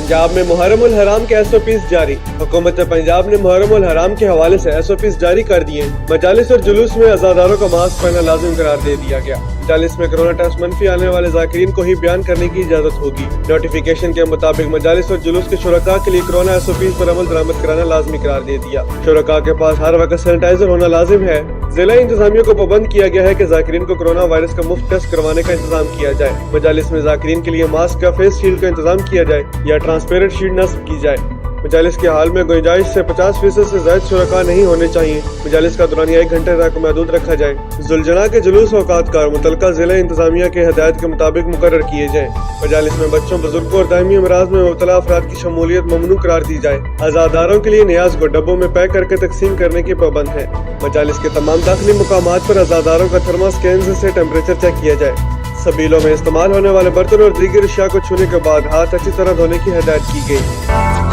पंजाब में मुहर्रम उल हराम के SOPs जारी। हुकूमत पंजाब ने मुहर्रम उल हराम के हवाले से SOPs जारी कर दिए। मजालिस और जुलूस में अज़ादारों को मास्क पहनना लाजिम करार दे दिया गया। मजालिस में कोरोना टेस्ट मनफी आने वाले ज़ाकिरीन को ही बयान करने की इजाज़त होगी। नोटिफिकेशन के मुताबिक मजालिस और जुलूस के शुरका के लिए कोरोना SOPs पर अमल दरामद कराना लाजमी करार दे दिया। शुरका के पास हर वक्त सैनिटाइजर होना लाजिम है। जिला इंतजामिया को पाबंद किया गया है कि ज़ाकिरीन को कोरोना वायरस का मुफ्त टेस्ट करवाने का इंतजाम किया जाए। मजालिस में ज़ाकिरीन के लिए मास्क या फेस शील्ड का इंतजाम किया जाए या ट्रांसपेरेंट शील्ड नस्ब की जाए। मजालिस के हाल में गुंजाइश से 50% से ज्यादा शुरका नहीं होने चाहिए। मजालिस का दौरानिया 1 घंटे तक महदूद रखा जाए। जुलजना के जुलूस औकातकार मुतलका जिला इंतजामिया के हदायत के मुताबिक मुकर्रर किए जाए। मजालिस में बच्चों, बुजुर्गों और दायमी अमराज में मुब्तला अफराद की शमूलियत ममनू करार दी जाए। अज़ादारों के लिए न्याज को डब्बों में पैक करके तकसीम करने की पाबंद है। मजालिस के तमाम दाखिली मुकामात पर अज़ादारों का थर्मा स्कैन से टेम्परेचर चेक किया जाए। सबीलों में इस्तेमाल होने वाले बर्तन और दीगर अशिया को छूने के बाद हाथ अच्छी तरह धोने की हिदायत की गई।